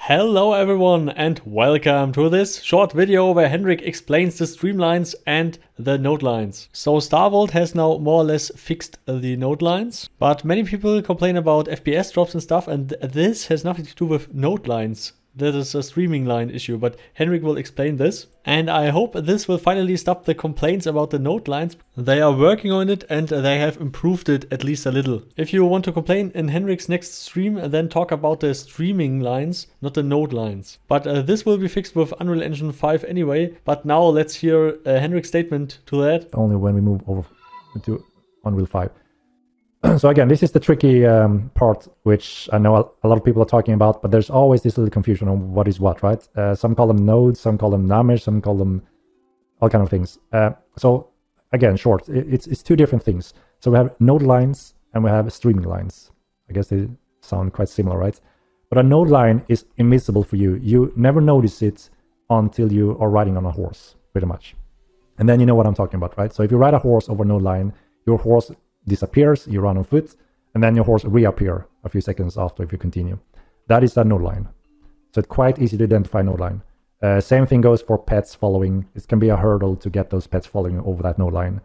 Hello everyone and welcome to this short video where Henrik explains the streamlines and the nodelines. So StarVault has now more or less fixed the nodelines, but many people complain about FPS drops and stuff, and this has nothing to do with nodelines. That is a streaming line issue, but Henrik will explain this. And I hope this will finally stop the complaints about the nodelines. They are working on it and they have improved it at least a little. If you want to complain in Henrik's next stream, then talk about the streaming lines, not the nodelines. But this will be fixed with Unreal Engine 5 anyway. But now let's hear Henrik's statement to that. Only when we move over to Unreal 5. So again, this is the tricky part, which I know a lot of people are talking about, but there's always this little confusion on what is what, right? Some call them nodes, some call them numbers, some call them all kind of things. So again, short, it's two different things. So we have node lines and we have streaming lines. I guess they sound quite similar, right? But a node line is invisible for you. You never notice it until you are riding on a horse, pretty much. And then you know what I'm talking about, right? So if you ride a horse over a node line, your horse disappears, you run on foot, and then your horse reappear a few seconds after if you continue. That is a node line. So it's quite easy to identify node line. Same thing goes for pets following. It can be a hurdle to get those pets following over that node line.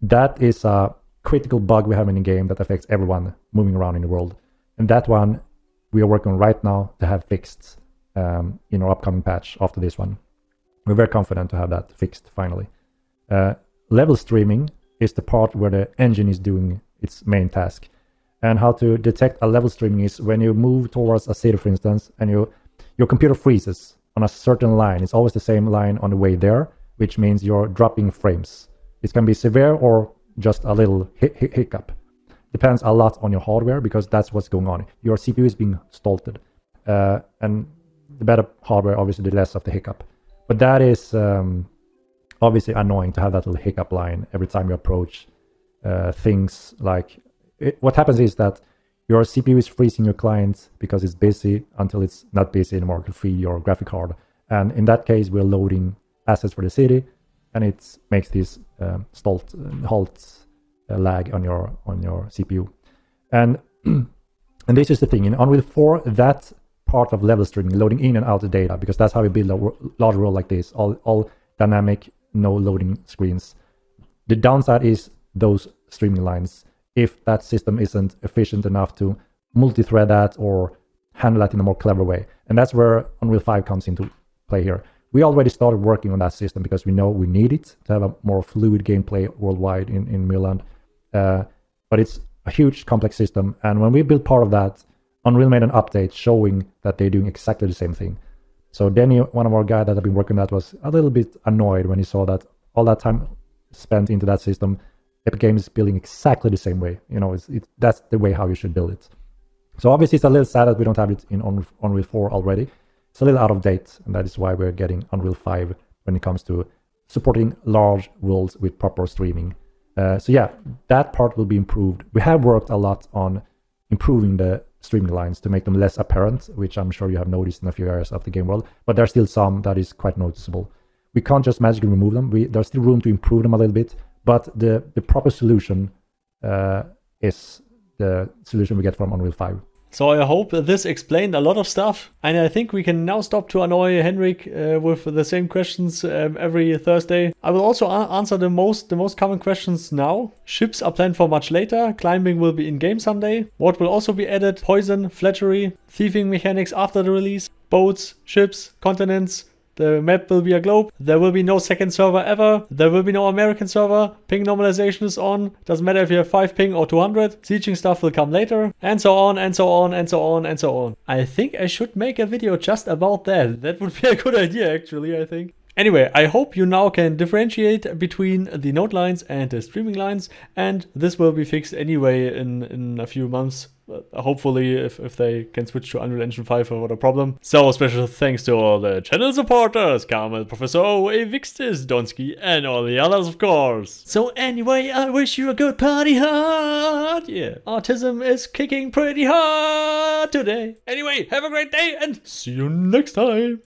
That is a critical bug we have in the game that affects everyone moving around in the world. And that one we are working on right now to have fixed in our upcoming patch after this one. We're very confident to have that fixed finally. Level streaming is the part where the engine is doing its main task. And how to detect a level streaming is when you move towards a city, for instance, and your computer freezes on a certain line. It's always the same line on the way there, which means you're dropping frames. It can be severe or just a little hiccup. Depends a lot on your hardware, because that's what's going on. Your CPU is being stalled. And the better hardware, obviously, the less of the hiccup. But that is obviously annoying to have that little hiccup line every time you approach things. Like what happens is that your CPU is freezing your client because it's busy until it's not busy anymore to free your graphic card. And in that case, we're loading assets for the city, and it makes this halt lag on your CPU. And and this is the thing in Unreal 4, that part of level streaming, loading in and out the data, because that's how we build a large world like this, all dynamic, no loading screens. The downside is those streaming lines. If that system isn't efficient enough to multi-thread that or handle that in a more clever way. And that's where Unreal 5 comes into play here. We already started working on that system because we know we need it to have a more fluid gameplay worldwide in Milan. But it's a huge complex system. And when we built part of that, Unreal made an update showing that they're doing exactly the same thing. So Denny, one of our guys that have been working on that, was a little bit annoyed when he saw that all that time spent into that system, Epic Games is building exactly the same way. You know, that's the way how you should build it. So obviously it's a little sad that we don't have it in Unreal 4 already. It's a little out of date, and that is why we're getting Unreal 5 when it comes to supporting large worlds with proper streaming. So yeah, that part will be improved. We have worked a lot on improving the streaming lines to make them less apparent, which I'm sure you have noticed in a few areas of the game world, but there's still some that is quite noticeable. We can't just magically remove them. There's still room to improve them a little bit, but the proper solution is the solution we get from Unreal 5. So I hope this explained a lot of stuff, and I think we can now stop to annoy Henrik with the same questions every Thursday. I will also answer the most common questions now. Ships are planned for much later. Climbing will be in-game someday. What will also be added? Poison, flattery, thieving mechanics after the release, boats, ships, continents. The map will be a globe. There will be no second server ever. There will be no American server. Ping normalization is on. Doesn't matter if you have 5 ping or 200. Sieging stuff will come later. And so on, and so on, and so on, and so on. I think I should make a video just about that. That would be a good idea, actually, I think. Anyway, I hope you now can differentiate between the node lines and the streaming lines. And this will be fixed anyway in a few months. Hopefully, if they can switch to Unreal Engine 5 without a problem. So, special thanks to all the channel supporters, Carmel, Professor O, Evixtis, Donski, and all the others, of course. So anyway, I wish you a good party hard. Yeah, autism is kicking pretty hard today. Anyway, have a great day and see you next time.